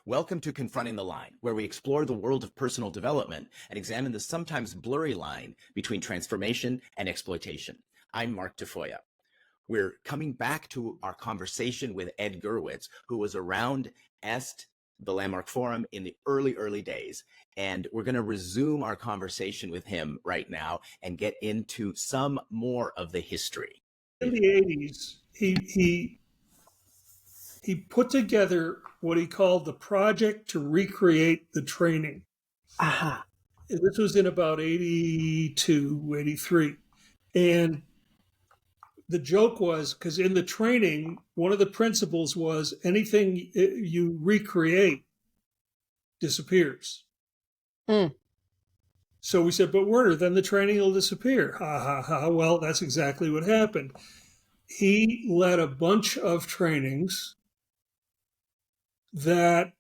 Welcome to Confronting the Line, where we explore the world of personal development and examine the sometimes blurry line between transformation and exploitation. I'm Mark Tafoya. We're coming back to our conversation with Ed Gurowitz, who was around EST, the Landmark Forum, in the early days. And we're going to resume our conversation with him right now and get into some more of the history. In the 80s, he put together what he called the project to recreate the training. Aha. This was in about 82, 83. And the joke was, because in the training, one of the principles was anything you recreate disappears. Mm. So we said, but Werner, then the training will disappear. Ha, ha, ha. Well, that's exactly what happened. He led a bunch of trainings that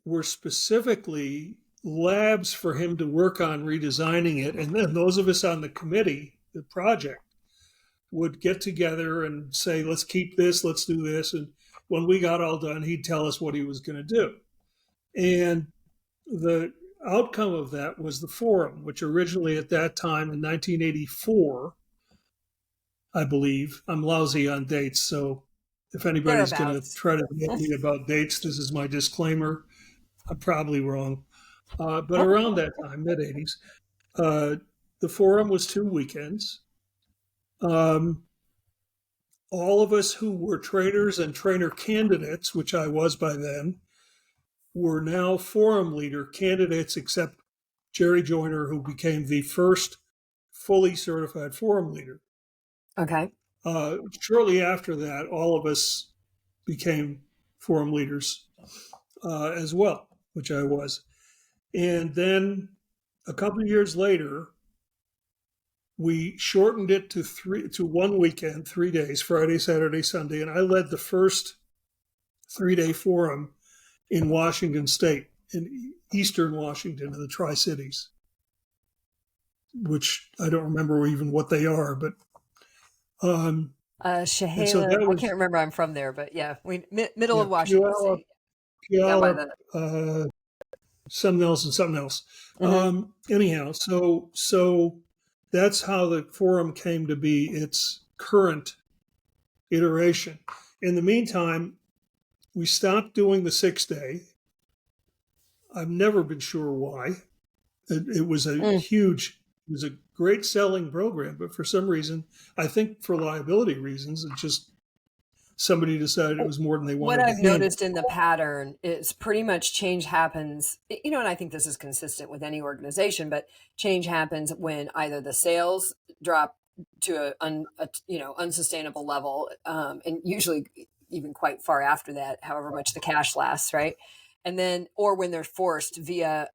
were specifically labs for him to work on redesigning it. And then those of us on the committee, the project, would get together and say, let's keep this, let's do this. And when we got all done, he'd tell us what he was going to do. And the outcome of that was the forum, which originally at that time in 1984, I believe, I'm lousy on dates, so if anybody's going to try to get me about dates, this is my disclaimer. I'm probably wrong. But around that time, mid-80s, the forum was 2 weekends. All of us who were trainers and trainer candidates, which I was by then, were now forum leader candidates, except Jerry Joyner, who became the first fully certified forum leader. Okay. Shortly after that, all of us became forum leaders as well, which I was. And then a couple of years later, we shortened it to 1 weekend, 3 days, Friday, Saturday, Sunday. And I led the first 3-day forum in Washington State, in Eastern Washington, in the Tri-Cities, which I don't remember even what they are, but Chehalis. So I can't remember. I'm from there, but yeah, middle of Washington State. Puyallup, something else and something else. Mm-hmm. Anyhow, so that's how the forum came to be its current iteration. In the meantime, we stopped doing the 6-day. I've never been sure why. It was a huge. It was a great selling program, but for some reason, I think for liability reasons, it just somebody decided it was more than they wanted. What I've noticed in the pattern is pretty much change happens, and I think this is consistent with any organization, but change happens when either the sales drop to a unsustainable level, and usually even quite far after that, however much the cash lasts, right? And then, or when they're forced via,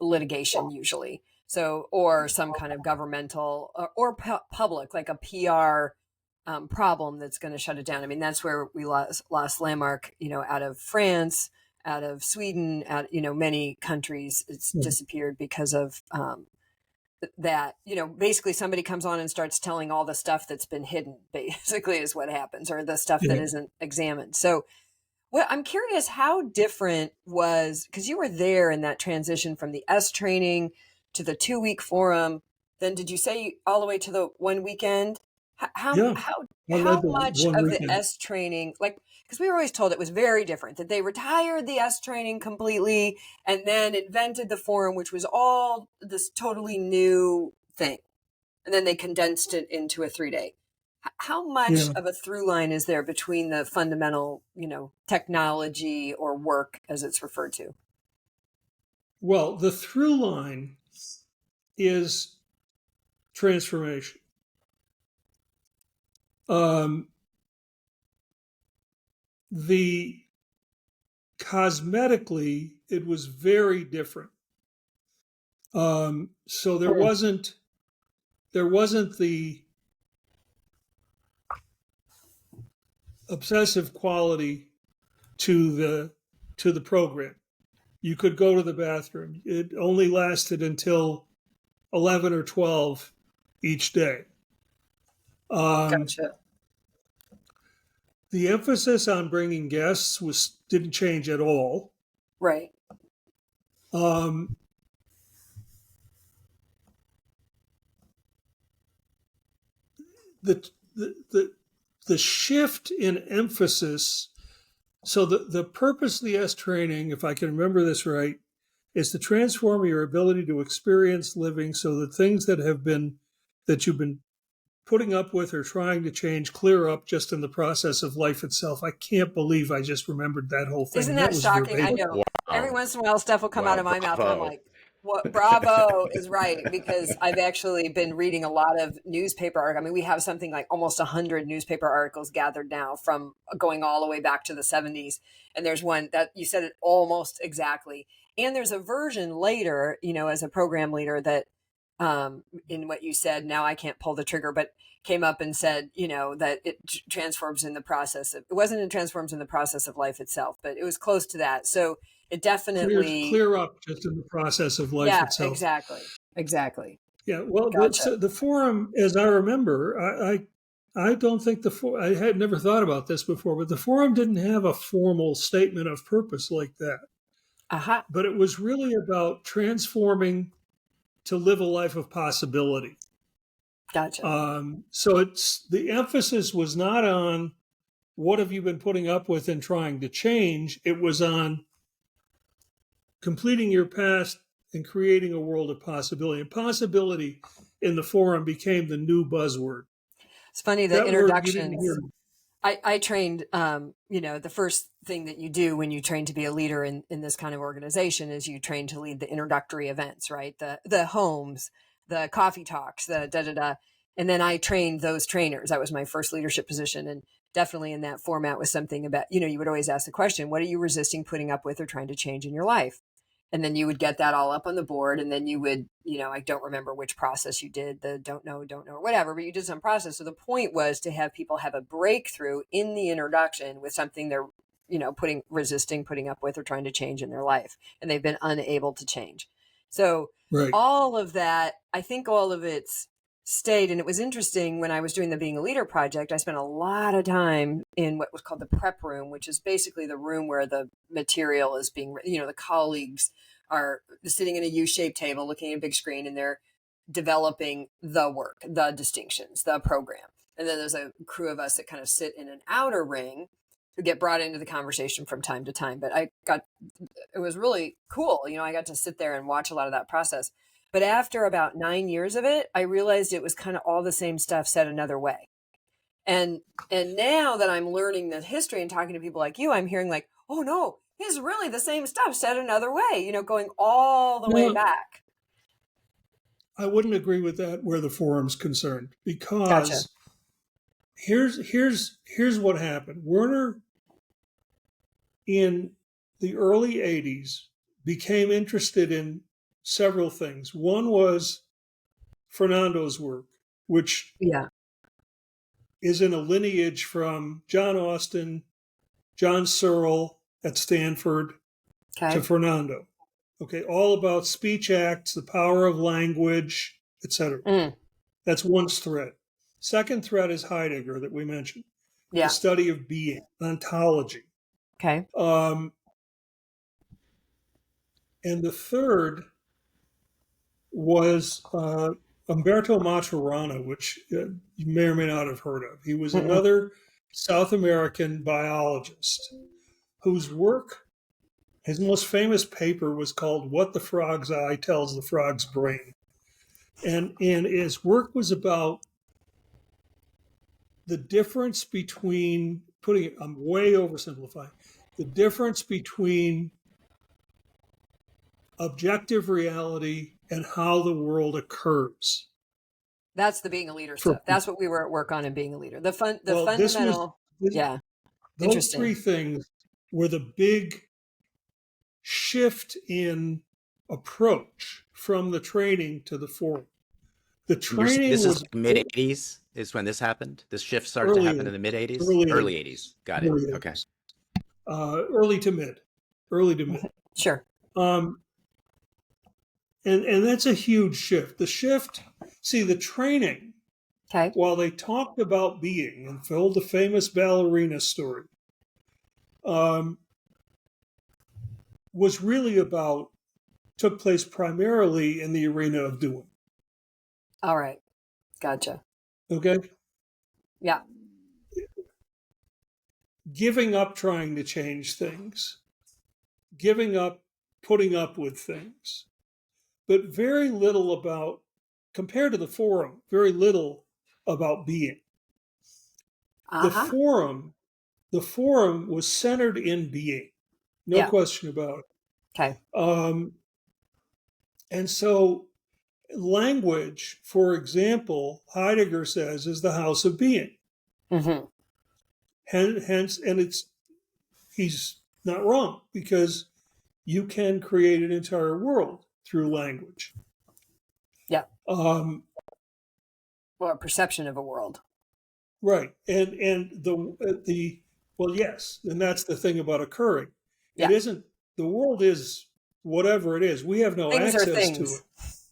litigation usually. So, or some kind of governmental or public, like a PR problem that's going to shut it down. I mean, that's where we lost Landmark, out of France, out of Sweden, many countries. It's disappeared because of that. Basically somebody comes on and starts telling all the stuff that's been hidden, basically is what happens, or the stuff that isn't examined. So, well, I'm curious how different was, because you were there in that transition from the S training to the 2-week forum. Then did you say all the way to the 1 weekend? How much of the S training, because we were always told it was very different, that they retired the S training completely and then invented the forum, which was all this totally new thing. And then they condensed it into a 3-day. How much of a through line is there between the fundamental, technology or work as it's referred to? Well, the through line is transformation. The cosmetically, it was very different. So there wasn't the obsessive quality to the program. You could go to the bathroom. It only lasted until 11 or 12 each day. Gotcha. The emphasis on bringing guests didn't change at all. Right. Um, the, the shift in emphasis. So the purpose of the S training, if I can remember this right, is to transform your ability to experience living so that things that you've been putting up with or trying to change clear up just in the process of life itself. I can't believe I just remembered that whole thing. Isn't that was shocking? I verbatim. know. Every Wow. once in a while, stuff will come out of my mouth, and I'm Bravo. like, "What? Bravo is right," because I've actually been reading a lot of newspaper articles. I mean, we have something like almost 100 newspaper articles gathered now from going all the way back to the 70s. And there's one that you said it almost exactly. And there's a version later, as a program leader that, in what you said, now I can't pull the trigger, but came up and said, that it transforms in the process of, it wasn't it transforms in the process of life itself, but it was close to that. So it definitely Clear up just in the process of life yeah, itself. exactly. Yeah, well, Gotcha. the forum, as I remember, I don't think I had never thought about this before, but the forum didn't have a formal statement of purpose like that. Aha. But it was really about transforming to live a life of possibility. Gotcha. So the emphasis was not on what have you been putting up with and trying to change. It was on completing your past and creating a world of possibility. And possibility in the forum became the new buzzword. It's funny, the That word you didn't introductions. hear. I trained, the first thing that you do when you train to be a leader in this kind of organization is you train to lead the introductory events, right? The homes, the coffee talks, the da-da-da. And then I trained those trainers. That was my first leadership position. And definitely in that format was something about, you would always ask the question, what are you resisting putting up with or trying to change in your life? And then you would get that all up on the board. And then you would, I don't remember which process you did, the don't know, or whatever, but you did some process. So the point was to have people have a breakthrough in the introduction with something they're, resisting, putting up with, or trying to change in their life. And they've been unable to change. So Right. all of that, I think all of it's stayed. And it was interesting when I was doing the Being a Leader project, I spent a lot of time in what was called the prep room, which is basically the room where the material is being, the colleagues are sitting in a U-shaped table looking at a big screen, and they're developing the work, the distinctions, the program. And then there's a crew of us that kind of sit in an outer ring who get brought into the conversation from time to time. But it was really cool. I got to sit there and watch a lot of that process. But after about 9 years of it, I realized it was kind of all the same stuff said another way. And now that I'm learning the history and talking to people like you, I'm hearing like, oh no, it's really the same stuff said another way, going all the way back. I wouldn't agree with that where the forum's concerned, because Gotcha. here's what happened. Werner in the early 80s became interested in several things. One was Fernando's work, which is in a lineage from John Austin, John Searle at Stanford, to Fernando. Okay, all about speech acts, the power of language, etc. That's one thread. Second thread is Heidegger that we mentioned. The study of being, ontology. Okay. And the third was Umberto Maturana, which you may or may not have heard of. He was another South American biologist whose work, his most famous paper was called What the Frog's Eye Tells the Frog's Brain. And his work was about the difference between, I'm way oversimplifying, the difference between objective reality and how the world occurs. That's the Being a Leader stuff. That's what we were at work on in Being a Leader. The fundamental. Those three things were the big shift in approach from the training to the forum. The training This was is mid-80s is when this happened? This shift started to happen in the mid-80s? Early 80s. Got it. Okay. Early to mid. Sure. And that's a huge shift. The training, while they talked about being and told the famous ballerina story, was really took place primarily in the arena of doing. All right. Gotcha. Okay? Yeah. Giving up trying to change things, giving up putting up with things, but very little about, compared to the forum, very little about being. The forum was centered in being, no question about it. Okay. And so language, for example, Heidegger says is the house of being. Mm-hmm. Hence, and he's not wrong, because you can create an entire world through language. Yeah. Or a perception of a world. Right. And the well, yes, and that's the thing about occurring. Yeah. It isn't, the world is whatever it is. We have no access to it.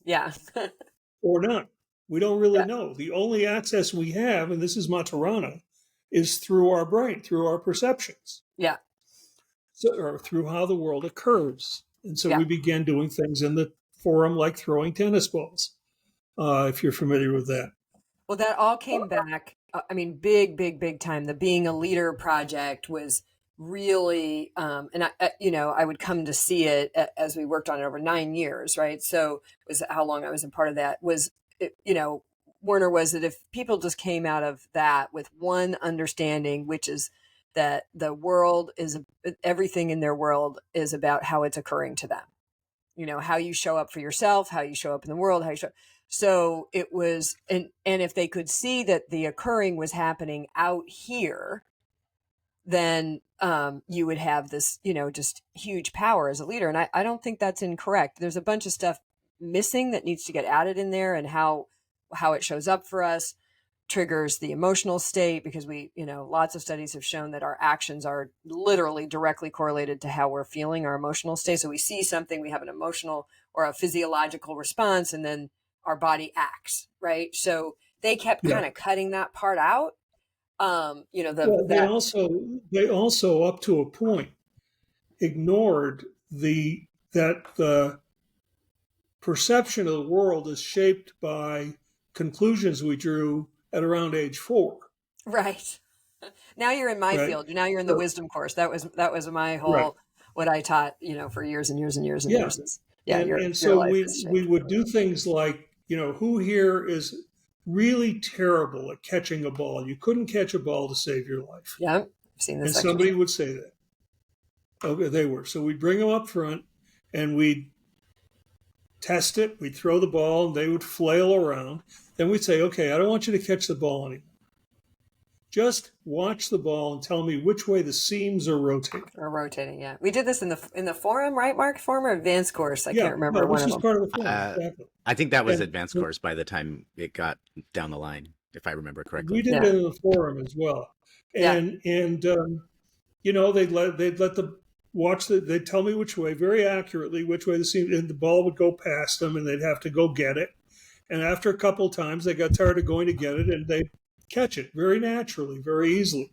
Yeah. Or not. We don't really know. The only access we have, and this is Maturana, is through our brain, through our perceptions. Yeah. So, or through how the world occurs. And so we began doing things in the forum like throwing tennis balls, if you're familiar with that. Well, that all came back. I mean, big time. The Being a Leader project was really, and I would come to see it as we worked on it over 9 years, right? So it was how long I was a part of that. Werner, was that if people just came out of that with one understanding, which is that the world is, everything in their world is about how it's occurring to them. How you show up for yourself, how you show up in the world, how you show. So it was, and if they could see that the occurring was happening out here, then you would have this, just huge power as a leader. And I don't think that's incorrect. There's a bunch of stuff missing that needs to get added in there, and how it shows up for us triggers the emotional state, because lots of studies have shown that our actions are literally directly correlated to how we're feeling, our emotional state. So we see something, we have an emotional or a physiological response, and then our body acts, right? So they kept kind of cutting that part out. They also up to a point ignored that the perception of the world is shaped by conclusions we drew at around age 4. Right. Now you're in my field. Now you're in the wisdom course. That was my whole, what I taught, for years and years and years and years. So we would do things like, who here is really terrible at catching a ball? You couldn't catch a ball to save your life. Yeah, I've seen this. And somebody would say that. Okay, they were. So we'd bring them up front and we'd test it. We'd throw the ball and they would flail around. Then we'd say, okay, I don't want you to catch the ball anymore. Just watch the ball and tell me which way the seams are rotating. Yeah. We did this in the forum, right, Mark? Forum or advanced course? I can't remember. No, this was part of the forum. Exactly. I think that was advanced course by the time it got down the line, if I remember correctly. We did it in the forum as well. And they'd tell me which way, very accurately, which way the seam, and the ball would go past them and they'd have to go get it. And after a couple of times, they got tired of going to get it and they'd catch it very naturally, very easily.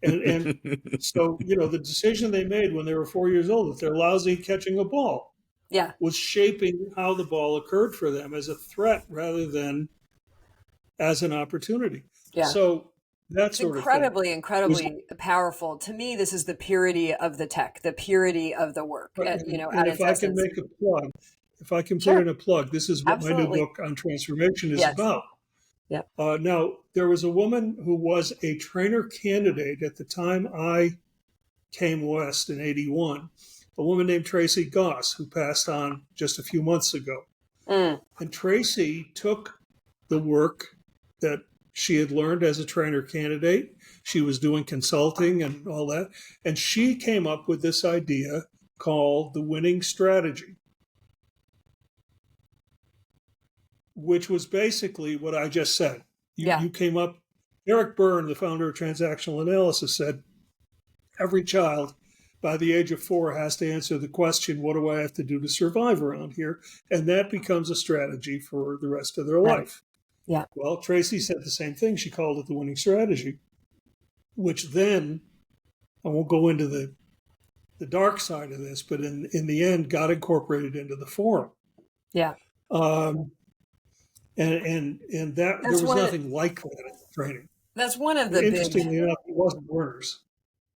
And so, the decision they made when they were 4 years old, that they're lousy at catching a ball, was shaping how the ball occurred for them as a threat rather than as an opportunity. Yeah. So that's incredibly powerful. To me, this is the purity of the tech, the purity of the work. And if I can make a plug, if I can put in a plug, this is what my new book on transformation is about. Yeah. Now, there was a woman who was a trainer candidate at the time I came west in 81, a woman named Tracy Goss, who passed on just a few months ago. And Tracy took the work that she had learned as a trainer candidate. She was doing consulting and all that. And she came up with this idea called the winning strategy, which was basically what I just said. You came up, Eric Byrne, the founder of transactional analysis, said every child by the age of 4 has to answer the question, what do I have to do to survive around here? And that becomes a strategy for the rest of their life. Yeah. Well, Tracy said the same thing. She called it the winning strategy, which then, I won't go into the the dark side of this, but in the end got incorporated into the forum. Yeah. And that That's there was nothing like that in training. That's one of the Interestingly enough, it wasn't Werner's.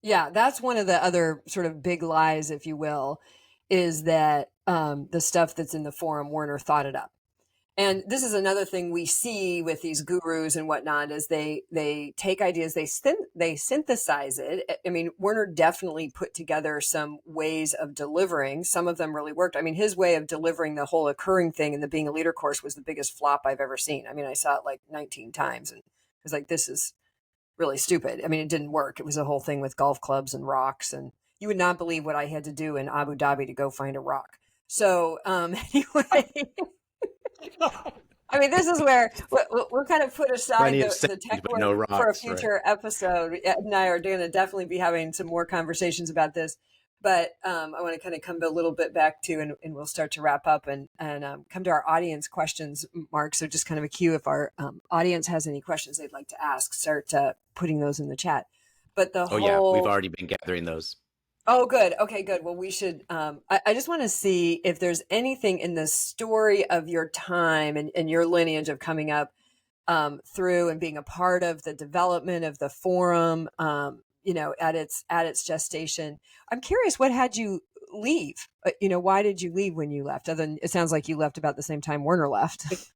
Yeah, that's one of the other sort of big lies, if you will, is that the stuff that's in the forum, Werner thought it up. And this is another thing we see with these gurus and whatnot is they take ideas, they synthesize it. I mean, Werner definitely put together some ways of delivering. Some of them really worked. I mean, his way of delivering the whole occurring thing in the Being a Leader course was the biggest flop I've ever seen. I mean, I saw it like 19 times and I was like, this is really stupid. I mean, it didn't work. It was a whole thing with golf clubs and rocks. And you would not believe what I had to do in Abu Dhabi to go find a rock. So anyway... I mean, this is where we'll kind of put aside the tech work no rocks, for a future episode. Ed and I are going to definitely be having some more conversations about this. But I want to kind of come a little bit back to, and we'll start to wrap up and come to our audience questions, Mark. So just kind of a cue if our audience has any questions they'd like to ask, start putting those in the chat. But we've already been gathering those. Oh, good. Okay, good. Well, we should, I just want to see if there's anything in the story of your time and your lineage of coming up through and being a part of the development of the forum, at its gestation. I'm curious, what had you leave? Why did you leave when you left? Other than it sounds like you left about the same time Werner left.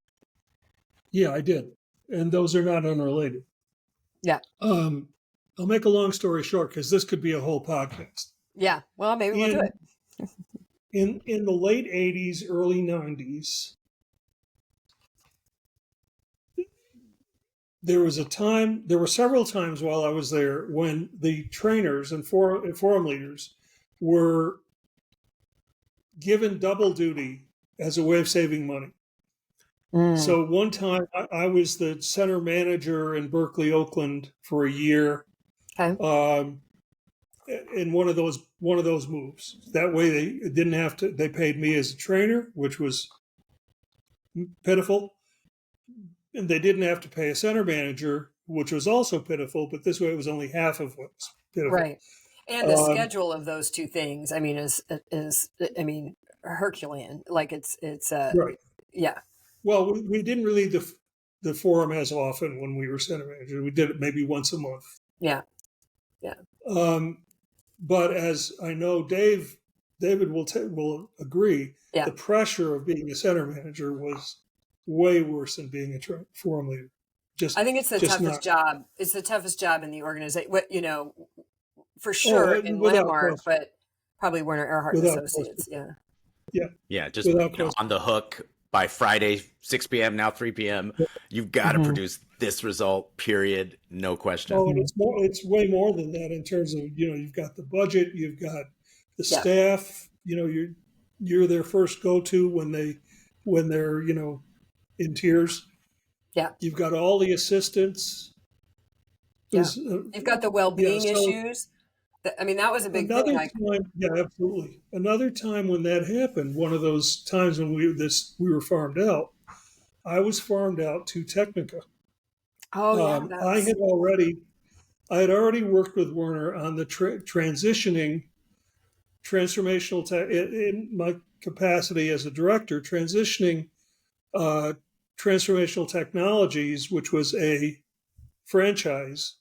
Yeah, I did. And those are not unrelated. Yeah. I'll make a long story short because this could be a whole podcast. Yeah, well, maybe we'll do it. In the late 80s, early 90s, there were several times while I was there when the trainers and forum leaders were given double duty as a way of saving money. So one time I was the center manager in Berkeley, Oakland for a year. Okay. In one of those moves. That way they didn't have to, they paid me as a trainer, which was pitiful. And they didn't have to pay a center manager, which was also pitiful, but this way it was only half of what was pitiful. Right. And the schedule of those two things, I mean, is Herculean. Like it's right. Yeah. Well, we didn't really the forum as often when we were center manager. We did it maybe once a month. Yeah. Yeah. But as I know, David will agree, yeah. The pressure of being a center manager was way worse than being a forum leader. I think it's the toughest job. It's the toughest job in the organization. For sure in Lindemark, but probably Werner Erhard and Associates. Question. Yeah. Just on the hook by Friday, 6 p.m. now 3 p.m. You've got to produce this result. Period. No question. Oh, and it's way more than that in terms of you've got the budget, you've got the staff. You're their first go-to when they're in tears. Yeah. You've got all the assistants. Yeah. You've got the well-being issues. I mean, that was a big thing. Yeah, absolutely. Another time when that happened, one of those times when we were farmed out, I was farmed out to Technica. Oh, yeah. I had already worked with Werner on the transitioning transformational in my capacity as a director, transitioning transformational technologies, which was a franchise,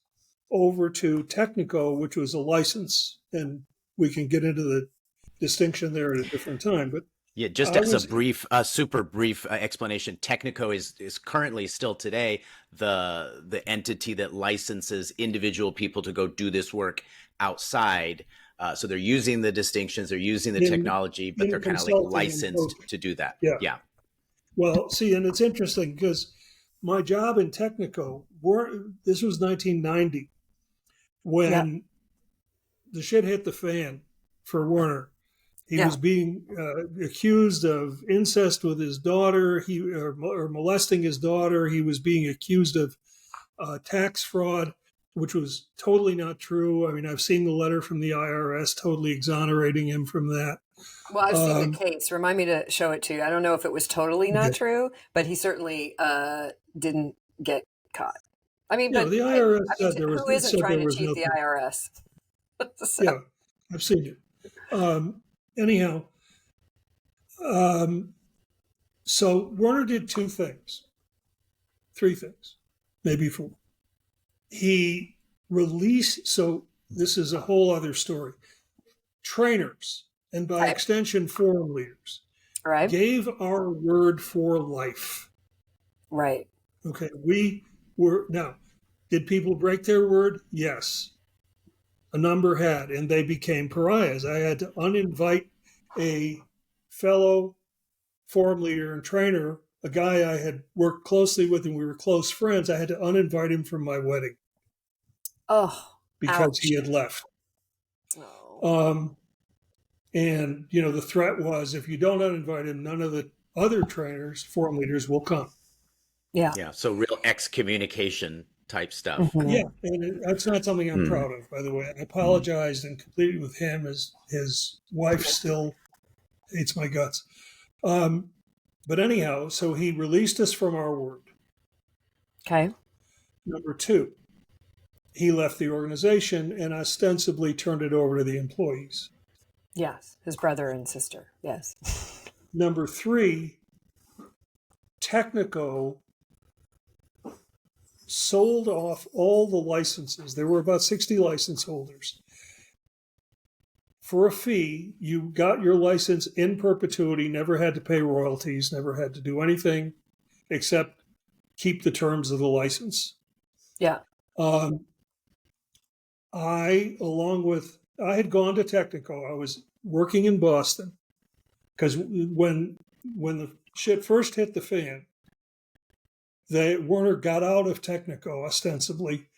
over to Technico, which was a license, and we can get into the distinction there at a different time. But yeah, just as a brief, super brief explanation, Technico is currently still today the entity that licenses individual people to go do this work outside. So they're using the distinctions, they're using the technology, but they're kind of like licensed to do that. Yeah. Well, see, and it's interesting because my job in Technico, this was 1990, when the shit hit the fan for Werner. He was being accused of incest with his daughter, or molesting his daughter. He was being accused of tax fraud, which was totally not true. I mean, I've seen the letter from the IRS totally exonerating him from that. Well, I've seen the case. Remind me to show it to you. I don't know if it was totally not true, but he certainly didn't get caught. I mean, but the IRS said there was. Who isn't trying to cheat the IRS? Yeah, I've seen it. Anyhow, so Werner did three things, maybe four. He released, so this is a whole other story. Trainers, and by extension, forum leaders, gave our word for life. Right. Okay. Now, did people break their word? Yes. A number had, and they became pariahs. I had to uninvite a fellow forum leader and trainer, a guy I had worked closely with, and we were close friends. I had to uninvite him from my wedding. Oh, because he had left. Oh. And, the threat was, if you don't uninvite him, none of the other trainers, forum leaders, will come. Yeah. Yeah. So real excommunication type stuff. Mm-hmm. Yeah. And that's not something I'm proud of, by the way. I apologized and completed with him. His wife still hates my guts. But anyhow, so he released us from our word. Okay. Number two, he left the organization and ostensibly turned it over to the employees. Yes, his brother and sister. Yes. Number three, Technico sold off all the licenses. There were about 60 license holders. For a fee, you got your license in perpetuity, never had to pay royalties, never had to do anything except keep the terms of the license. Yeah. I had gone to Technico. I was working in Boston because when the shit first hit the fan, Werner got out of Technico ostensibly,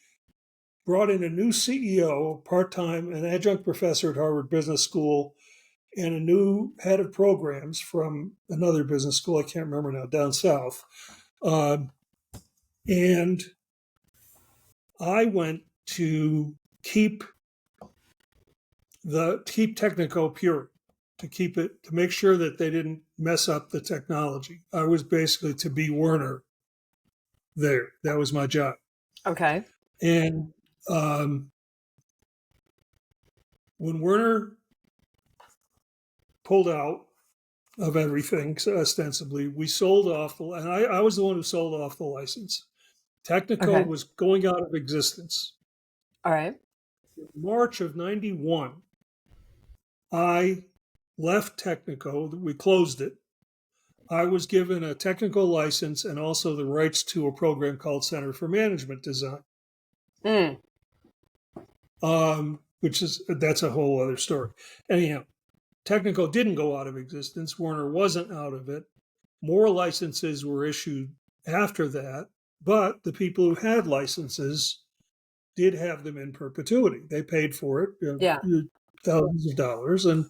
brought in a new CEO, part-time, an adjunct professor at Harvard Business School, and a new head of programs from another business school, I can't remember now, down south. And I went to keep Technico pure, to make sure that they didn't mess up the technology. I was basically to be Werner there. That was my job. Okay. And when Werner pulled out of everything, so ostensibly, we sold off, and I was the one who sold off the license. Technico was going out of existence. All right. In March of 91, I left Technico. We closed it. I was given a technical license and also the rights to a program called Center for Management Design. That's a whole other story. Anyhow, Technico didn't go out of existence. Werner wasn't out of it. More licenses were issued after that, but the people who had licenses did have them in perpetuity. They paid for it, thousands of dollars, and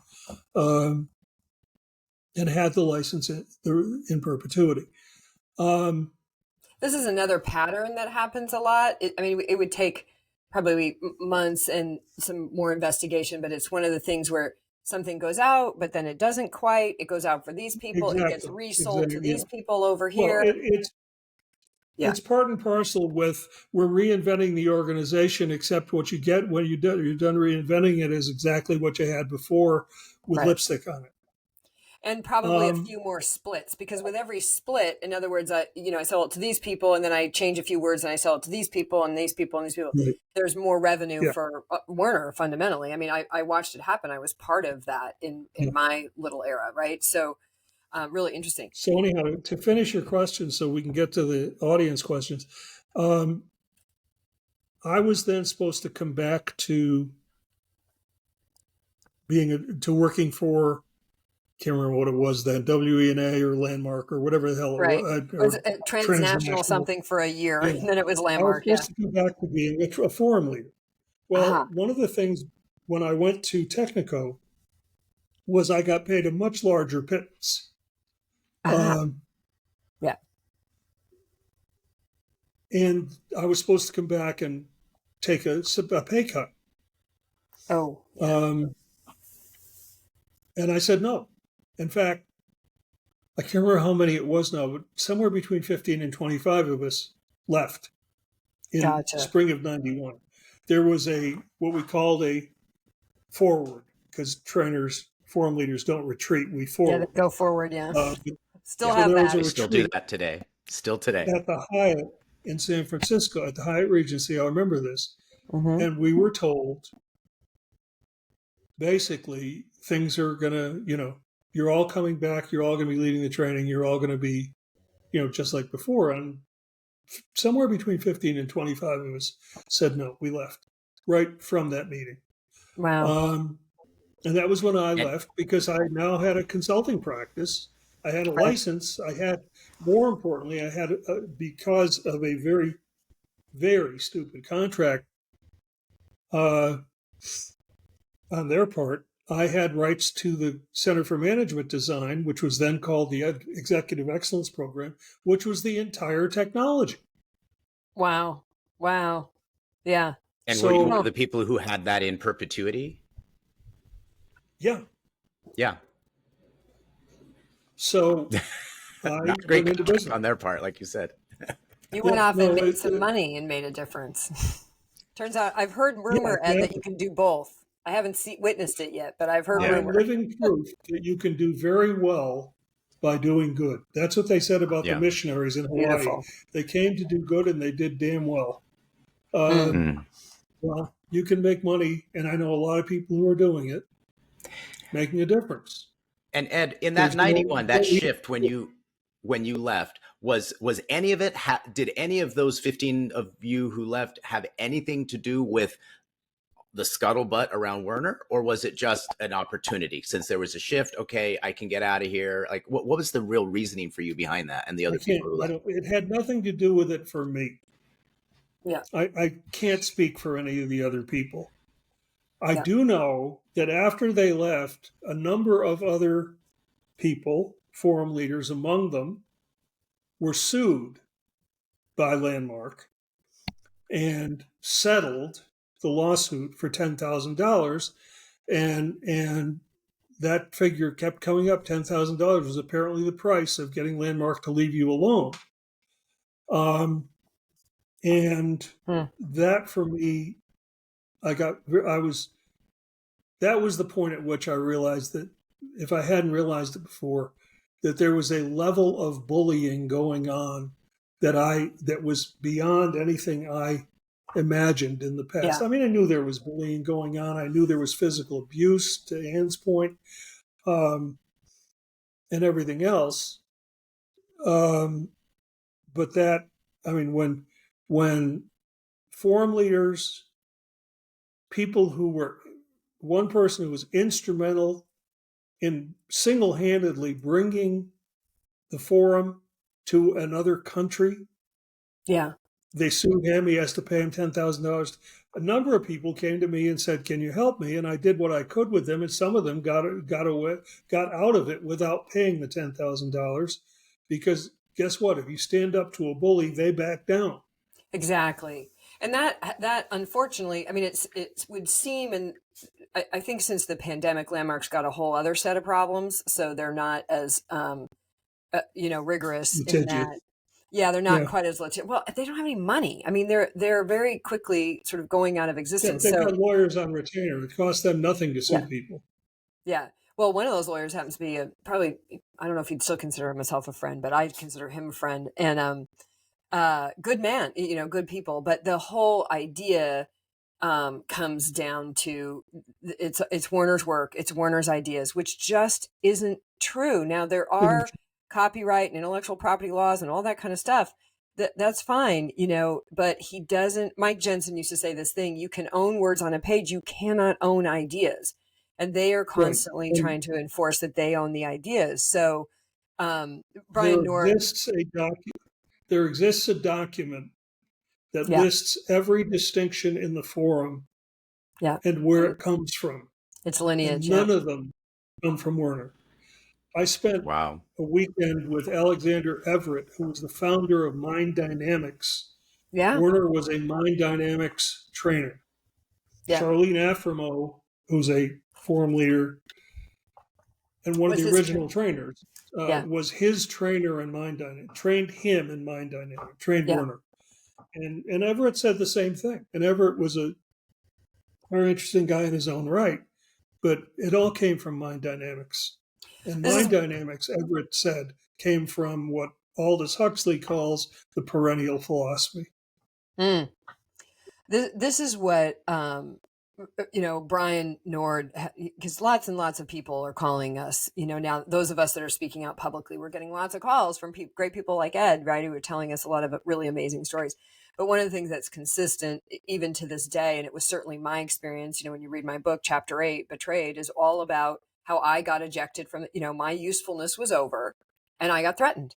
had the license in perpetuity. This is another pattern that happens a lot. It would take probably months and some more investigation, but it's one of the things where something goes out, but then it doesn't quite. It goes out for these people. Exactly. It gets resold to these people over here. Well, it's part and parcel with we're reinventing the organization, except what you get when you're done reinventing it is exactly what you had before with lipstick on it. And probably a few more splits, because with every split, in other words, I sell it to these people and then I change a few words and I sell it to these people and these people and these people. Right. There's more revenue for Werner fundamentally. I mean, I watched it happen. I was part of that in my little era, right? So really interesting. So anyhow, to finish your question so we can get to the audience questions, I was then supposed to come back to working for, can't remember what it was then, WE&A or Landmark or whatever the hell it was. It was transnational something for a year, and then it was Landmark. I was supposed to come back to being a forum leader. Well, one of the things when I went to Technico was I got paid a much larger pittance. And I was supposed to come back and take a pay cut. And I said no. In fact, I can't remember how many it was now, but somewhere between 15 and 25 of us left in spring of 91. There was what we called a forward, because forum leaders don't retreat, we Yeah, forward. go forward. Yeah. Still so have there was that. a We still do retreat that today. Still today. at the Hyatt in San Francisco, at the Hyatt Regency. I remember this. Mm-hmm. And we were told, basically, things are going to, you're all coming back. You're all going to be leading the training. You're all going to be, just like before. And somewhere between 15 and 25 of us said no. We left right from that meeting. Wow. And that was when I left, because I now had a consulting practice. I had a license. I had, more importantly, because of a very, very stupid contract on their part, I had rights to the Center for Management Design, which was then called the Executive Excellence Program, which was the entire technology. Wow. Yeah. And So- were you one of the people who had that in perpetuity? Yeah. Yeah. So I Not great went into business. on their part, like you said. You went Yeah, off and no, made some money and made a difference. Turns out I've heard rumor, Ed, that you can do both. I haven't witnessed it yet, but I've heard Yeah. I'm rumor. living proof that you can do very well by doing good. That's what they said about Yeah. the missionaries in Hawaii. Beautiful. They came to do good, and they did damn well. Mm. Well, you can make money, and I know a lot of people who are doing it, making a difference. And Ed, in that There's no- 91, that shift when you left, was any of it, did any of those 15 of you who left have anything to do with the scuttlebutt around Werner, or was it just an opportunity since there was a shift? Okay, I can get out of here. Like, what was the real reasoning for you behind that and the other people who left? It had nothing to do with it for me. Yeah. I can't speak for any of the other people. I Yeah. do know that after they left, a number of other people, forum leaders among them, were sued by Landmark and settled the lawsuit for $10,000. And that figure kept coming up. $10,000 was apparently the price of getting Landmark to leave you alone. That for me, that was the point at which I realized that, if I hadn't realized it before, that there was a level of bullying going on that was beyond anything I imagined in the past. Yeah. I mean, I knew there was bullying going on. I knew there was physical abuse, to Ann's point, and everything else. But that, I mean, when forum leaders, one person who was instrumental in single-handedly bringing the forum to another country, Yeah. they sued him. He has to pay him $10,000. A number of people came to me and said, "Can you help me?" And I did what I could with them, and some of them got out of it without paying the $10,000, because guess what? If you stand up to a bully, they back down. Exactly. And that unfortunately, I mean, it would seem, and I think since the pandemic, Landmark's got a whole other set of problems, so they're not as rigorous in Litigious. that. Yeah, they're not Yeah. quite as legit. Well, they don't have any money. I mean, they're very quickly sort of going out of Yeah, existence. they've So got lawyers on retainer. It costs them nothing to sue Yeah. people. yeah. Well, one of those lawyers happens to be probably, I don't know if he'd still consider himself a friend, but I consider him a friend, and good man, good people. But the whole idea comes down to it's Werner's work, it's Werner's ideas, which just isn't true. Now there are copyright and intellectual property laws and all that kind of stuff. That's fine, but he doesn't. Mike Jensen used to say this thing: you can own words on a page, you cannot own ideas. And they are constantly Right. trying to enforce that they own the ideas. So Brian There North, exists a document that Yeah. lists every distinction in the forum Yeah. and where it comes from. it's And lineage. none Yeah. of them come from Werner. I spent Wow. a weekend with Alexander Everett, who was the founder of Mind Dynamics. Yeah. Werner was a Mind Dynamics trainer. Yeah. Charlene Aframo, who's a forum leader and one of Was the his original trainers, Yeah. was his trainer in Mind Dynamics, trained him in Mind Dynamics, trained Yeah. Werner. And Everett said the same thing. And Everett was a very interesting guy in his own right. but it all came from Mind Dynamics. And This Mind is Dynamics, Everett said, came from what Aldous Huxley calls the perennial philosophy. mm, this is what Brian Nord, because lots and lots of people are calling us. Now those of us that are speaking out publicly, we're getting lots of calls from great people like Ed, right, who are telling us a lot of really amazing stories. But one of the things that's consistent, even to this day, and it was certainly my experience, when you read my book, Chapter 8, Betrayed, is all about how I got ejected from, my usefulness was over and I got threatened.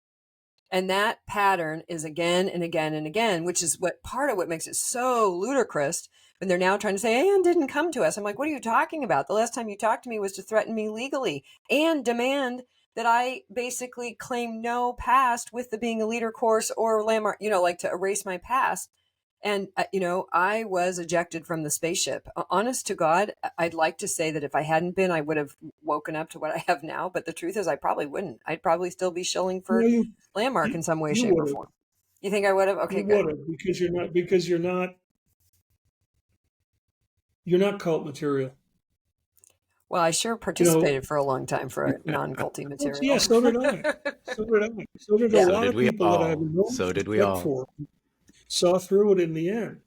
And that pattern is again and again and again, which is part of what makes it so ludicrous when they're now trying to say, Anne didn't come to us. I'm like, what are you talking about? The last time you talked to me was to threaten me legally and demand that I basically claim no past with the Being a Leader course or landmark, like to erase my past. And, I was ejected from the spaceship. Honest to God, I'd like to say that if I hadn't been, I would have woken up to what I have now. But the truth is, I probably wouldn't. I'd probably still be shilling for landmark in some way, shape, or form. You think I would have? Okay, you good. would have, because you're not cult material. Well, I sure participated for a long time for a non-culty material. Yeah, so did I. So did a lot of people that I've known. So did we all. For saw through it in the end.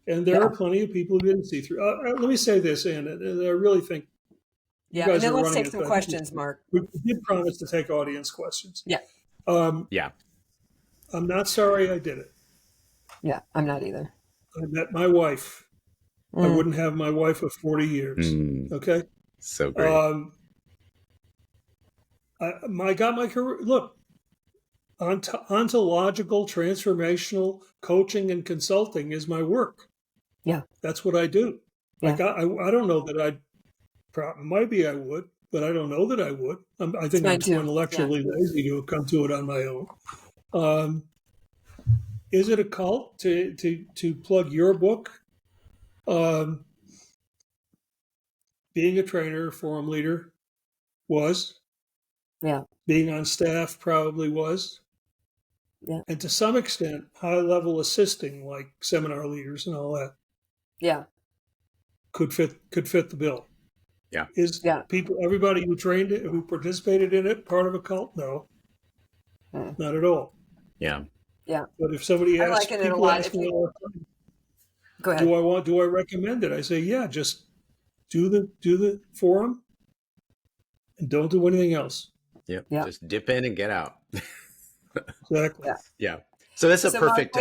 And there are plenty of people who didn't see through. Let me say this, Anne, and I really think you guys and then are let's running take some questions, Mark. We did promise to take audience questions. Yeah. I'm not sorry I did it. Yeah, I'm not either. I met my wife. I wouldn't have my wife of 40 years. Okay? So great. I got my career. Look, ontological, transformational coaching and consulting is my work. Yeah. That's what I do. Yeah. I don't know that maybe I would, but I don't know that I would. I think I'm too intellectually lazy to have come to it on my own. Is it a cult to plug your book? Being a trainer, forum leader was. Yeah. Being on staff probably was. Yeah. And to some extent, high level assisting like seminar leaders and all that. Yeah. Could fit the bill. Yeah. Everybody who trained it, who participated in it, part of a cult? No. Not at all. Yeah. Yeah. But if somebody asks, people ask me all the time, go ahead. Do I recommend it? I say, yeah, just do the forum and don't do anything else. Yep. Yeah. Just dip in and get out. Exactly. Yeah. So this is a perfect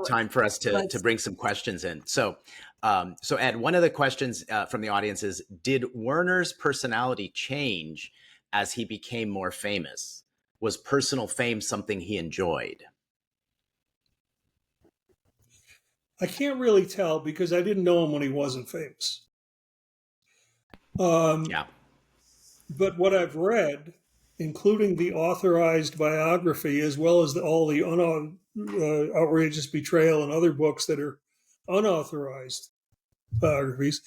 time for us to bring some questions in. So Ed, one of the questions from the audience is, did Werner's personality change as he became more famous? Was personal fame something he enjoyed? I can't really tell because I didn't know him when he wasn't famous. But what I've read, including the authorized biography, as well as all the outrageous betrayal and other books that are unauthorized biographies,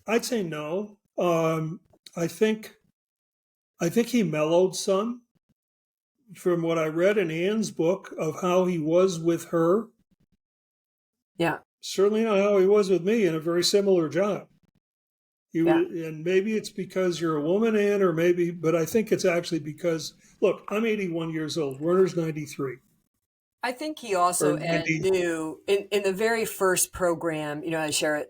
I'd say no. I think he mellowed some from what I read in Anne's book of how he was with her. Yeah. Certainly not how he was with me in a very similar job. And maybe it's because you're a woman, Anne, but I think it's actually because, look, I'm 81 years old. Werner's 93. I think he also knew in the very first program, I share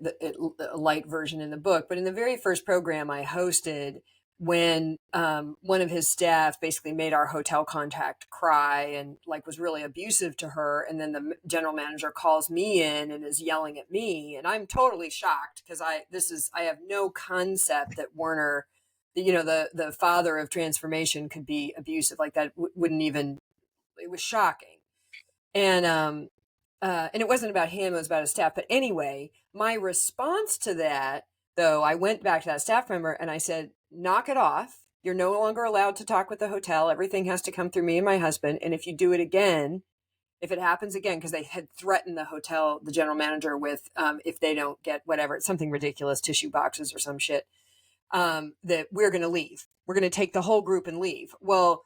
a light version in the book, but in the very first program I hosted, when one of his staff basically made our hotel contact cry and was really abusive to her. And then the general manager calls me in and is yelling at me. And I'm totally shocked because I have no concept that Werner, the father of transformation, could be abusive like that. Wouldn't even, it was shocking. And it wasn't about him, it was about his staff. But anyway, my response to that, though, I went back to that staff member and I said, knock it off. You're no longer allowed to talk with the hotel. Everything has to come through me and my husband. And if you do it again, if it happens again, because they had threatened the hotel, the general manager with, if they don't get whatever, it's something ridiculous, tissue boxes or some shit, that we're going to leave. We're going to take the whole group and leave. Well,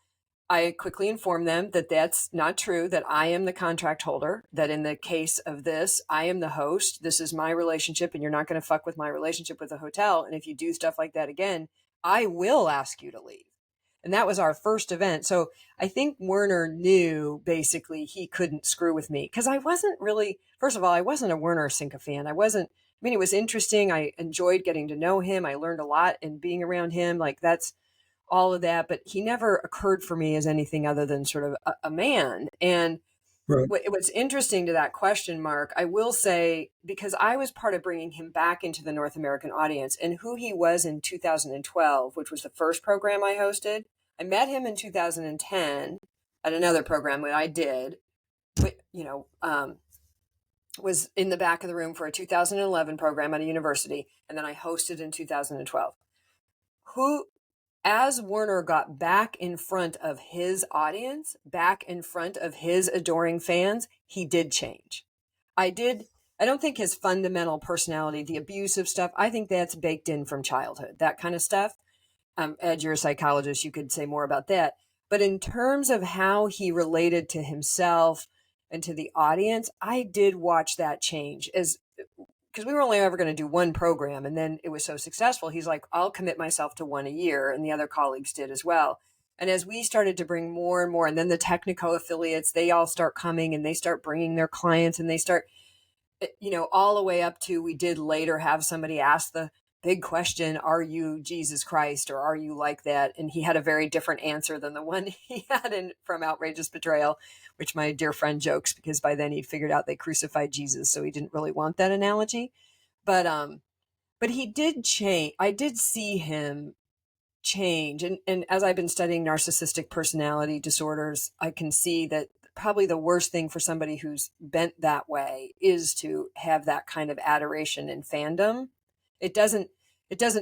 I quickly informed them that that's not true, that I am the contract holder, that in the case of this, I am the host. This is my relationship, and you're not going to fuck with my relationship with the hotel. And if you do stuff like that again, I will ask you to leave. And that was our first event. So I think Werner knew basically he couldn't screw with me because I wasn't really, first of all, I wasn't a Werner Sinka fan. I mean, it was interesting. I enjoyed getting to know him. I learned a lot in being around him. Like that's all of that. But he never occurred for me as anything other than sort of a man. And Right. what's interesting to that question, Mark, I will say, because I was part of bringing him back into the North American audience and who he was in 2012, which was the first program I hosted. I met him in 2010 at another program that I did, was in the back of the room for a 2011 program at a university. And then I hosted in 2012. As Werner got back in front of his audience, back in front of his adoring fans, he did change. I don't think his fundamental personality, the abusive stuff, I think that's baked in from childhood, that kind of stuff. Ed, you're a psychologist, you could say more about that. But in terms of how he related to himself and to the audience, I did watch that change because we were only ever going to do one program. And then it was so successful. He's like, I'll commit myself to one a year. And the other colleagues did as well. And as we started to bring more and more, and then the Technico affiliates, they all start coming and they start bringing their clients and they start, all the way up to, we did later have somebody ask the big question, are you Jesus Christ or are you like that? And he had a very different answer than the one he had from Outrageous Betrayal, which my dear friend jokes because by then he'd figured out they crucified Jesus. So he didn't really want that analogy. But he did change. I did see him change. And as I've been studying narcissistic personality disorders, I can see that probably the worst thing for somebody who's bent that way is to have that kind of adoration and fandom. It doesn't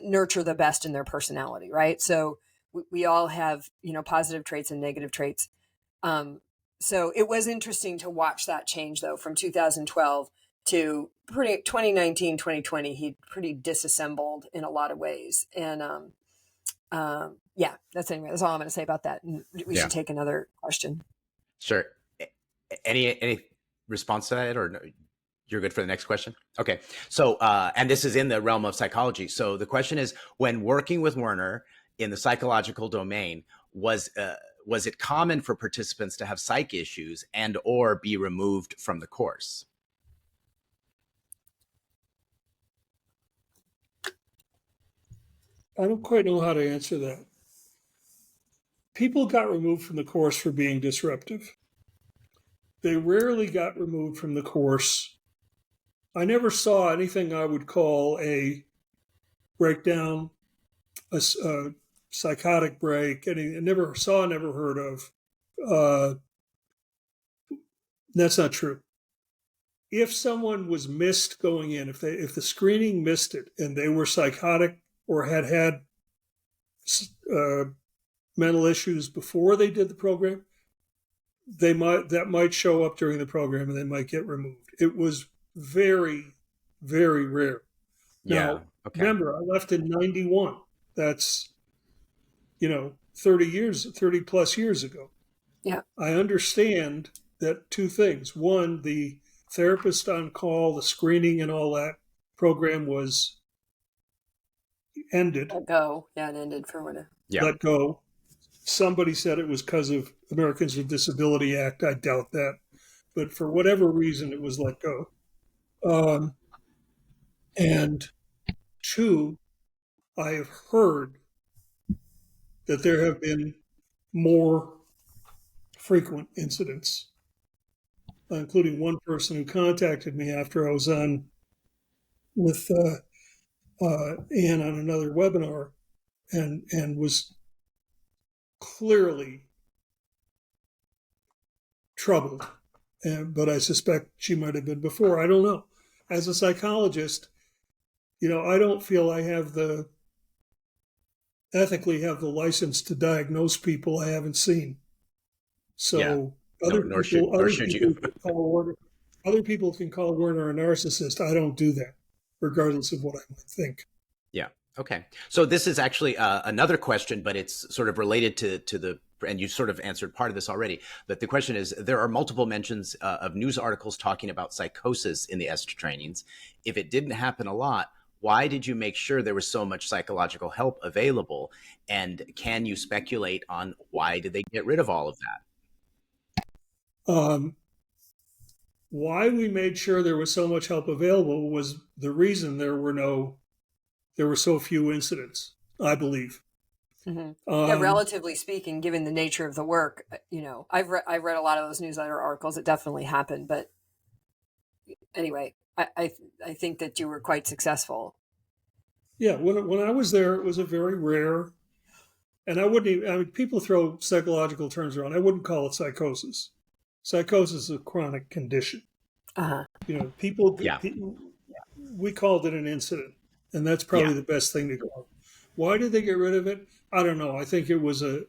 nurture the best in their personality, right? So we all have, positive traits and negative traits. So it was interesting to watch that change though, from 2012 to 2019, 2020, he pretty disassembled in a lot of ways. And, that's all I'm going to say about that. And we should take another question. Sure. Any response to that, or no? You're good for the next question? Okay. So, and this is in the realm of psychology. So the question is, when working with Werner in the psychological domain, was it common for participants to have psych issues and or be removed from the course? I don't quite know how to answer that. People got removed from the course for being disruptive. They rarely got removed from the course. I never saw anything I would call a breakdown, a psychotic break. I never heard of. That's not true. If someone was missed going in, if the screening missed it and they were psychotic or had mental issues before they did the program, that might show up during the program and they might get removed. It was very, very rare. Now, remember, I left in 91. That's, 30 plus years ago. Yeah. I understand that two things. One, the therapist on call, the screening and all that program was ended. Let go. Yeah, it ended for what? Let go. Somebody said it was because of Americans with Disability Act. I doubt that. But for whatever reason, it was let go. And two, I have heard that there have been more frequent incidents, including one person who contacted me after I was on with Ann on another webinar and was clearly troubled. But I suspect she might have been before. I don't know. As a psychologist, I don't feel I ethically have the license to diagnose people I haven't seen. So other people can call Werner a narcissist. I don't do that, regardless of what I might think. Yeah. Okay. So this is actually another question, but it's sort of related to the and you sort of answered part of this already, but the question is, there are multiple mentions of news articles talking about psychosis in the EST trainings. If it didn't happen a lot, why did you make sure there was so much psychological help available? And can you speculate on why did they get rid of all of that? Why we made sure there was so much help available was the reason there were so few incidents, I believe. Mm-hmm. Yeah, relatively speaking, given the nature of the work, I've read a lot of those newsletter articles. It definitely happened, but anyway, I think that you were quite successful. Yeah, when I was there, it was a very rare, and people throw psychological terms around. I wouldn't call it psychosis. Psychosis is a chronic condition. Uh-huh. People, we called it an incident, and that's probably the best thing to call it. Why did they get rid of it? I don't know. I think it was a,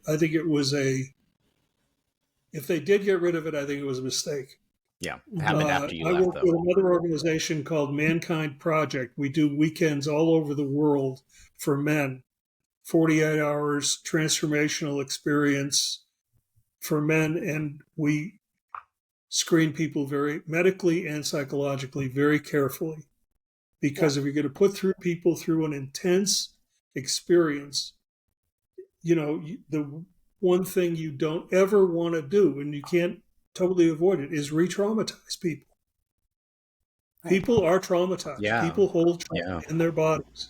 if they did get rid of it, I think it was a mistake. Yeah, happened after you I left, work with another organization called Mankind Project. We do weekends all over the world for men, 48 hours transformational experience for men, and we screen people very medically and psychologically very carefully, because if you're going to put people through an intense experience, the one thing you don't ever want to do, and you can't totally avoid it, is re-traumatize people. People are traumatized. Yeah. People hold trauma in their bodies,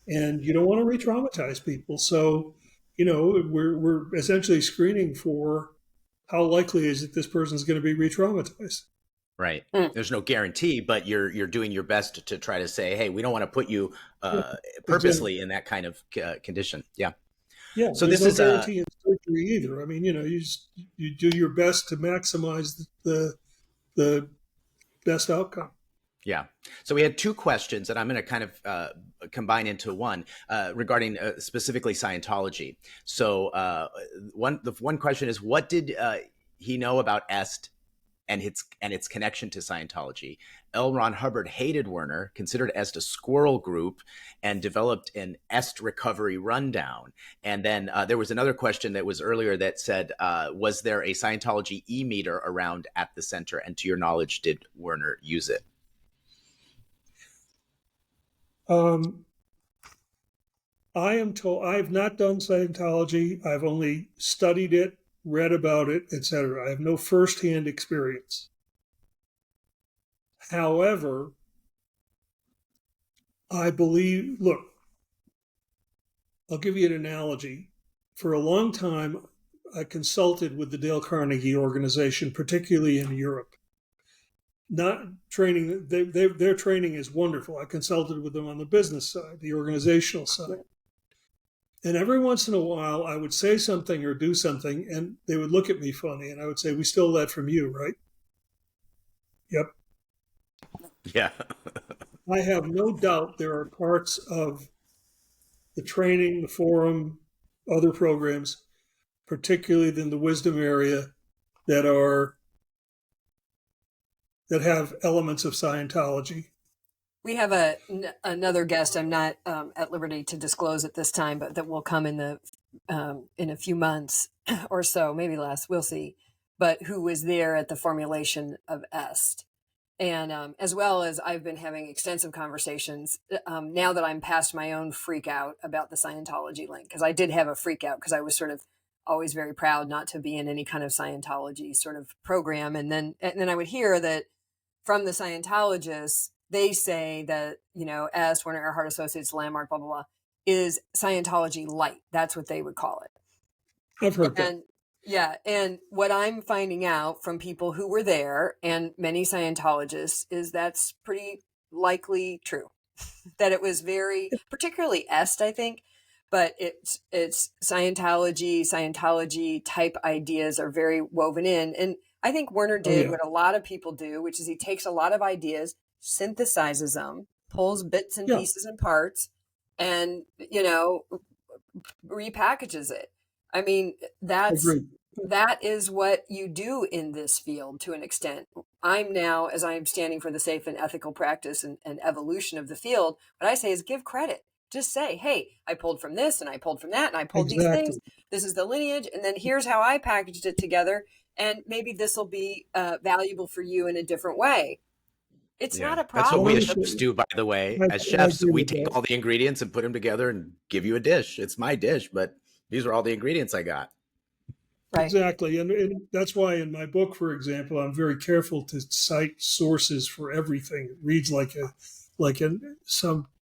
and you don't want to re-traumatize people. So, we're essentially screening for how likely is it this person's going to be re-traumatized. Right. There's no guarantee, but you're doing your best to try to say, hey, we don't want to put you purposely in that kind of condition. Yeah. Yeah. So this is no guarantee in surgery either. I mean, you do your best to maximize the best outcome. Yeah. So we had two questions that I'm going to kind of combine into one regarding specifically Scientology. So the one question is, what did he know about EST and its connection to Scientology? L. Ron Hubbard hated Werner, considered EST a squirrel group, and developed an EST recovery rundown. And then there was another question that was earlier that said, was there a Scientology e-meter around at the center? And to your knowledge, did Werner use it? I am told I've not done Scientology. I've only studied it, read about it, etc. I have no firsthand experience. However, I believe, look, I'll give you an analogy. For a long time, I consulted with the Dale Carnegie organization, particularly in Europe. Not training, their training is wonderful. I consulted with them on the business side, the organizational side. And every once in a while, I would say something or do something, and they would look at me funny, and I would say, we stole that from you, right? Yep. Yeah. I have no doubt there are parts of the training, the forum, other programs, particularly in the wisdom area, that have elements of Scientology. We have another guest I'm not at liberty to disclose at this time, but that will come in a few months or so, maybe less, we'll see, but who was there at the formulation of EST. And as well as I've been having extensive conversations now that I'm past my own freak out about the Scientology link, because I did have a freak out because I was sort of always very proud not to be in any kind of Scientology sort of program. And then I would hear that from the Scientologists, they say that, EST, Werner Erhard Associates, Landmark, blah, blah, blah, is Scientology light. That's what they would call it. I've heard that. Yeah. And what I'm finding out from people who were there and many Scientologists is that's pretty likely true. That it was very, particularly EST, I think, but it's Scientology type ideas are very woven in. And I think Werner did what a lot of people do, which is he takes a lot of ideas, synthesizes them, pulls bits and pieces and parts, and, repackages it. I mean, that is what you do in this field to an extent. I'm now, as I'm standing for the safe and ethical practice and evolution of the field, what I say is give credit. Just say, hey, I pulled from this and I pulled from that and I pulled these Exactly. things. This is the lineage. And then here's how I packaged it together. And maybe this will be valuable for you in a different way. It's not a That's what we as problem. chefs do, by the way. I As chefs, agree we with take that. all the ingredients and put them together and give you a dish. It's my dish, but these are all the ingredients I got. Right. Exactly. And that's why in my book, for example, I'm very careful to cite sources for everything. It reads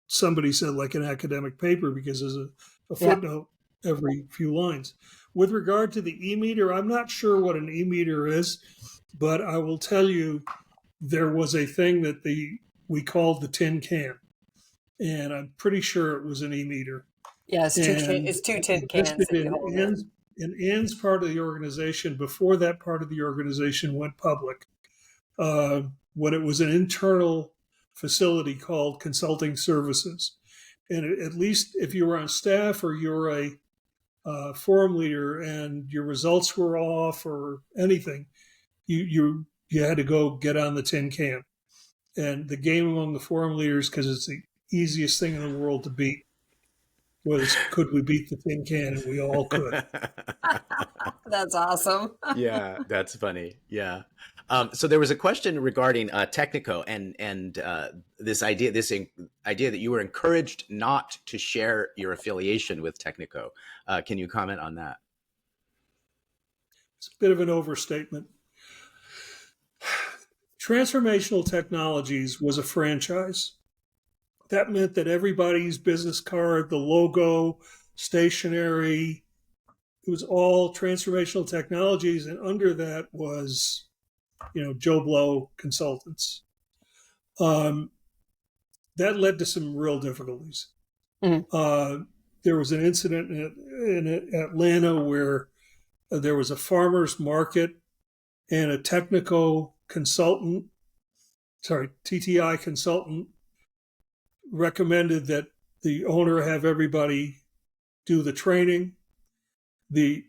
somebody said like an academic paper, because there's a footnote every few lines. With regard to the e-meter, I'm not sure what an e-meter is, but I will tell you there was a thing that we called the tin can, and I'm pretty sure it was an e-meter. Yeah, it's two tin cans that you hold in Ann's part of the organization, before that part of the organization went public, when it was an internal facility called consulting services. And at least if you were on staff or you're a forum leader and your results were off or anything, you had to go get on the tin can. And the game among the forum leaders, because it's the easiest thing in the world to beat, was could we beat the tin can? And we all could. That's awesome. Yeah, that's funny. Yeah. So there was a question regarding Technico and this idea that you were encouraged not to share your affiliation with Technico. Can you comment on that? It's a bit of an overstatement. Transformational Technologies was a franchise. That meant that everybody's business card, the logo, stationery, it was all Transformational Technologies, and under that was, Joe Blow Consultants. That led to some real difficulties. Mm-hmm. There was an incident in Atlanta where there was a farmer's market and a TTI consultant recommended that the owner have everybody do the training. The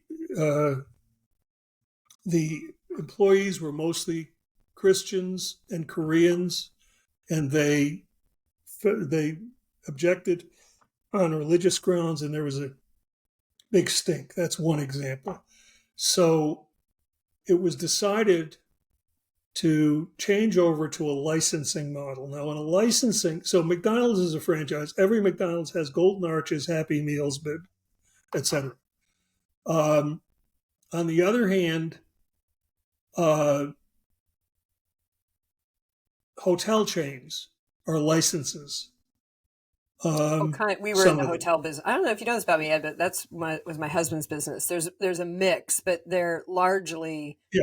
employees were mostly Christians and Koreans, and they objected on religious grounds, and there was a big stink. That's one example. So it was decided to change over to a licensing model. Now, in a licensing, so McDonald's is a franchise. Every McDonald's has Golden Arches, Happy Meals, etc. On the other hand, hotel chains are licenses. We were in the hotel business. I don't know if you know this about me, Ed, but was my husband's business. There's a mix, but they're largely. Yeah.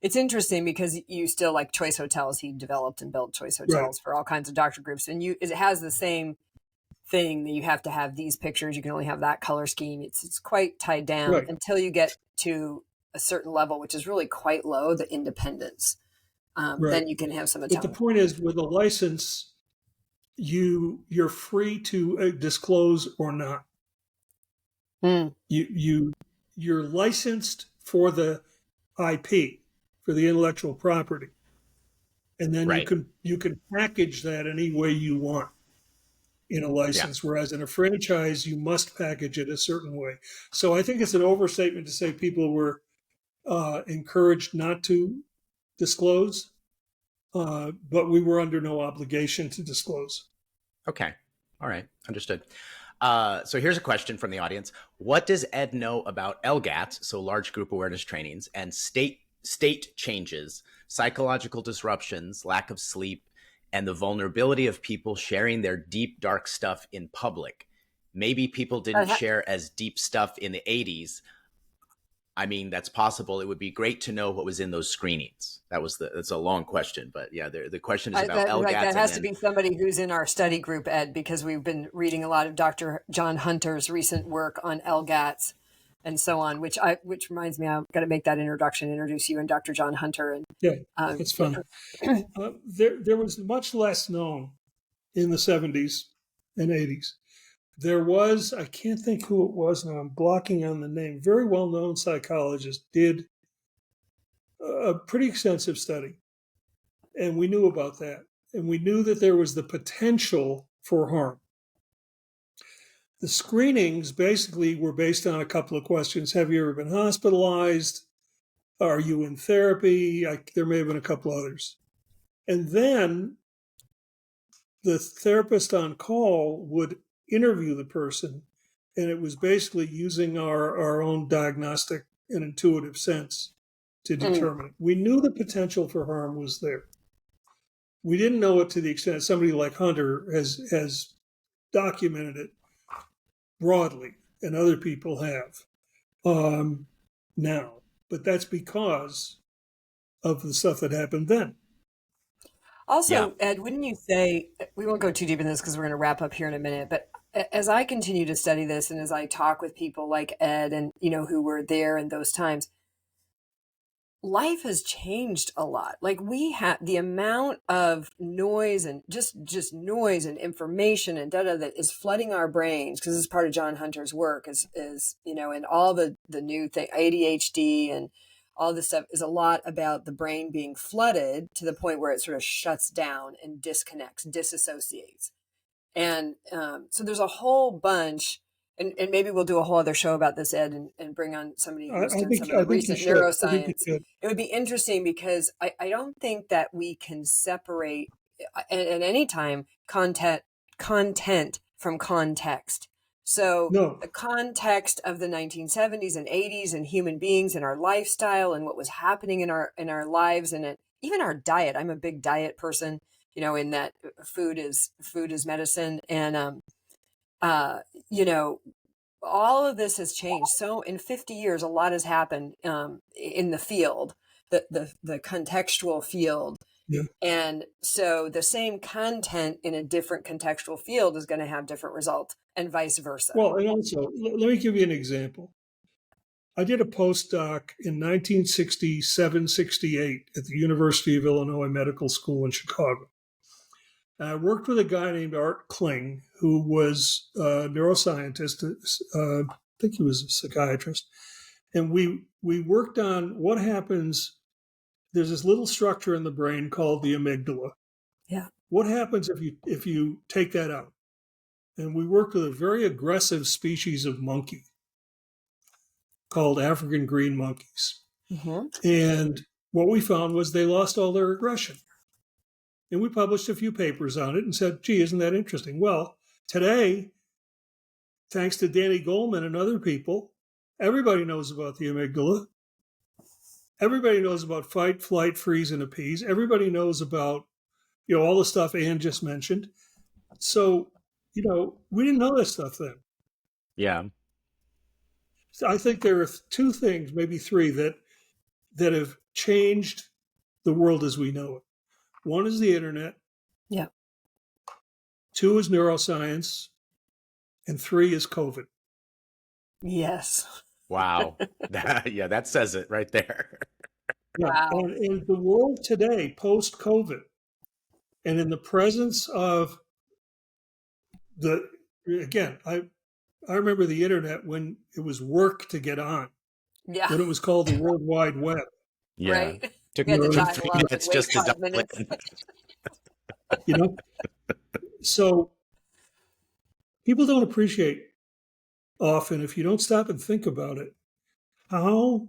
It's interesting because you still like Choice Hotels. He developed and built Choice Hotels for all kinds of doctor groups, and it has the same thing that you have to have these pictures. You can only have that color scheme. It's quite tied down until you get to a certain level, which is really quite low, the independence. Then you can have some autonomy. But the point is, with a license, you're free to disclose or not. You're licensed for the IP, for the intellectual property, and then you can package that any way you want in a license. Whereas in a franchise, you must package it a certain way. So I think it's an overstatement to say people were encouraged not to disclose, but we were under no obligation to disclose. Okay. All right. Understood. So here's a question from the audience. What does Ed know about LGATs, so large group awareness trainings, and state changes, psychological disruptions, lack of sleep, and the vulnerability of people sharing their deep, dark stuff in public? Maybe people didn't share as deep stuff in the 80s. I mean, that's possible. It would be great to know what was in those screenings. That's a long question, but yeah, the question is about LGATs. That has to be somebody who's in our study group, Ed, because we've been reading a lot of Dr. John Hunter's recent work on LGATs and so on, which reminds me, I've got to make that introduce you and Dr. John Hunter. And it's fun. There was much less known in the 70s and 80s. There was, I can't think who it was now, I'm blocking on the name, very well-known psychologist did a pretty extensive study. And we knew about that. And we knew that there was the potential for harm. The screenings basically were based on a couple of questions. Have you ever been hospitalized? Are you in therapy? There may have been a couple others. And then the therapist on call would interview the person, and it was basically using our own diagnostic and intuitive sense to determine it. We knew the potential for harm was there. We didn't know it to the extent somebody like Hunter has documented it broadly, and other people have now. But that's because of the stuff that happened then. Also, Ed, wouldn't you say, we won't go too deep in this because we're going to wrap up here in a minute, but as I continue to study this and as I talk with people like Ed and, who were there in those times, life has changed a lot. Like we have the amount of noise and just noise and information and data that is flooding our brains, because this is part of John Hunter's work is and all the new thing, ADHD and all this stuff is a lot about the brain being flooded to the point where it sort of shuts down and disconnects, disassociates. And so there's a whole bunch, and maybe we'll do a whole other show about this, Ed, and bring on somebody who's done some of the recent neuroscience. It would be interesting because I don't think that we can separate at any time content from context. So the context of the 1970s and 80s and human beings and our lifestyle and what was happening in our lives and even our diet. I'm a big diet person, in that food is medicine. And, all of this has changed. So in 50 years, a lot has happened in the field, the contextual field. Yeah. And so the same content in a different contextual field is going to have different results and vice versa. Well, and also, let me give you an example. I did a postdoc in 1967-68 at the University of Illinois Medical School in Chicago. And I worked with a guy named Art Kling, who was a neuroscientist. I think he was a psychiatrist. And we worked on what happens. There's this little structure in the brain called the amygdala. Yeah. What happens if you take that out? And we worked with a very aggressive species of monkey called African green monkeys. Mm-hmm. And what we found was they lost all their aggression. And we published a few papers on it and said, gee, isn't that interesting? Well, today, thanks to Danny Goleman and other people, everybody knows about the amygdala. Everybody knows about fight, flight, freeze, and appease. Everybody knows about, all the stuff Ann just mentioned. So, we didn't know this stuff then. Yeah. So I think there are two things, maybe three, that have changed the world as we know it. One is the internet. Yeah. Two is neuroscience. And three is COVID. Yes. Wow. That says it right there. Yeah. Wow. And the world today, post-COVID, and in the presence of I remember the internet when it was work to get on. Yeah. When it was called the World Wide Web. Yeah. Right. Took me 3 minutes just to dial in. So people don't appreciate often, if you don't stop and think about it, how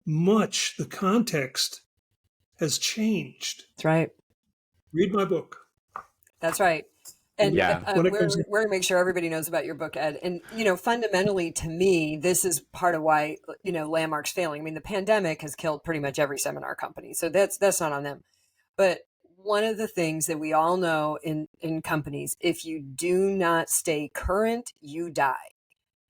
much the context has changed. That's right. Read my book. That's right. And Yeah. we're going to make sure everybody knows about your book, Ed. And, fundamentally to me, this is part of why, Landmark's failing. I mean, the pandemic has killed pretty much every seminar company. So that's not on them. But one of the things that we all know in companies, if you do not stay current, you die.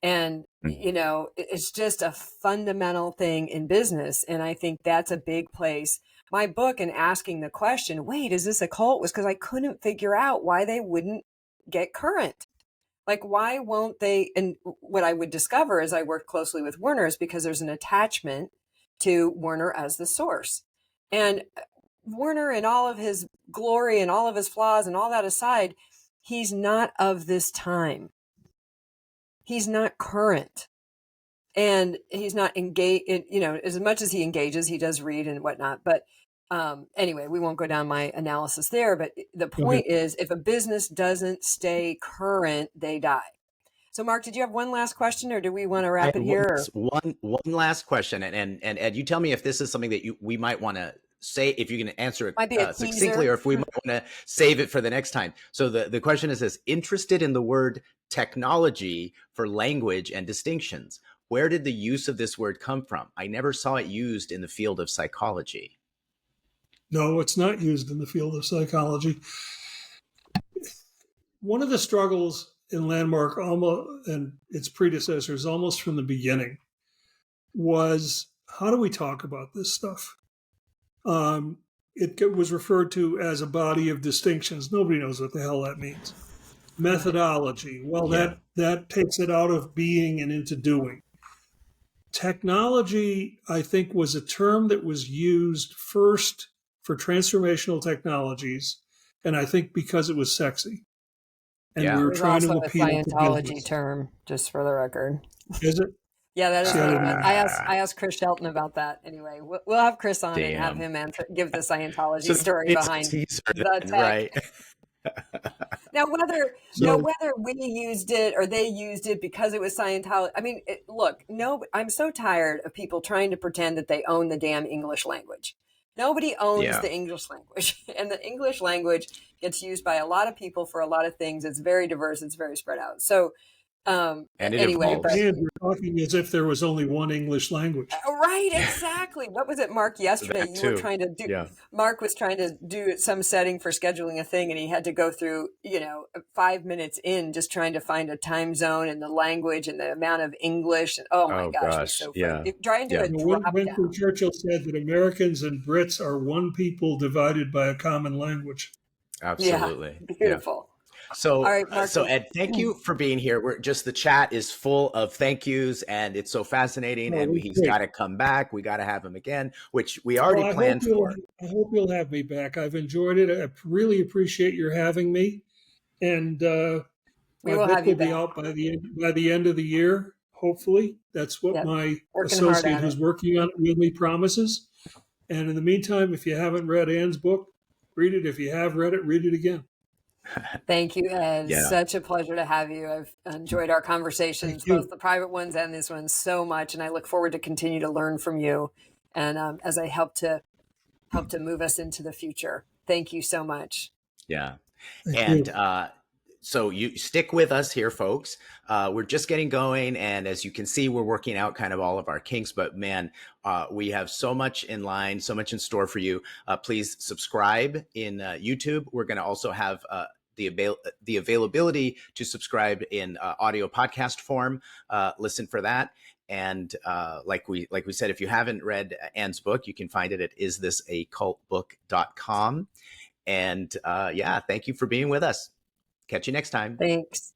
And, it's just a fundamental thing in business. And I think that's a big place. My book and asking the question, wait, is this a cult? Was because I couldn't figure out why they wouldn't get current. Like, why won't they? And what I would discover as I worked closely with Werner is because there's an attachment to Werner as the source. And Werner, in all of his glory and all of his flaws and all that aside, he's not of this time. He's not current. And he's not engaged, as much as he engages, he does read and whatnot, but Anyway, we won't go down my analysis there, but the point is, if a business doesn't stay current, they die. So, Mark, did you have one last question, or do we want to wrap it here? One last question, and Ed, you tell me if this is something that we might want to say, if you can answer it succinctly, or if we might want to save it for the next time. So the question is this: interested in the word technology for language and distinctions. Where did the use of this word come from? I never saw it used in the field of psychology. No, it's not used in the field of psychology. One of the struggles in Landmark and its predecessors almost from the beginning was, how do we talk about this stuff? It was referred to as a body of distinctions. Nobody knows what the hell that means. Methodology. Well, that takes it out of being and into doing. Technology, I think, was a term that was used first for transformational technologies, and I think because it was sexy. And we were trying to appeal to Scientology term, just for the record. Is it? Yeah, that is. I asked Chris Shelton about that. Anyway, we'll have Chris on and have him give the Scientology story behind the tech. Right. Now, whether we used it or they used it because it was Scientology. I mean, look, I'm so tired of people trying to pretend that they own the damn English language. Nobody owns the English language, and the English language gets used by a lot of people for a lot of things. It's very diverse. It's very spread out. So, and anyway, we're talking as if there was only one English language. Right, exactly. What was it, Mark? Yesterday, you were trying to do. Yeah. Mark was trying to do some setting for scheduling a thing, and he had to go through, 5 minutes in just trying to find a time zone and the language and the amount of English. And, oh my gosh, it's so funny. Trying to do a drop down. Winston Churchill said that Americans and Brits are one people divided by a common language. Absolutely, beautiful. So, right, so Ed, thank you for being here. The chat is full of thank yous, and it's so fascinating. And he's got to come back. We got to have him again, which we already planned for. I hope you'll have me back. I've enjoyed it. I really appreciate your having me. And we will have you be out by the end of the year. Hopefully, that's what my associate who's working on it with me promises. And in the meantime, if you haven't read Anne's book, read it. If you have read it, read it again. Thank you, Ed. Such a pleasure to have you. I've enjoyed our conversations, both the private ones and this one, so much, and I look forward to continue to learn from you, and as I help to move us into the future. Thank you so much. Yeah, so you stick with us here, folks. We're just getting going, and as you can see, we're working out kind of all of our kinks. But man, we have so much in line, so much in store for you. Please subscribe in YouTube. We're going to also have the availability to subscribe in audio podcast form. Listen for that. And like we said, if you haven't read Anne's book, you can find it at isthisaccultbook.com. And thank you for being with us. Catch you next time. Thanks.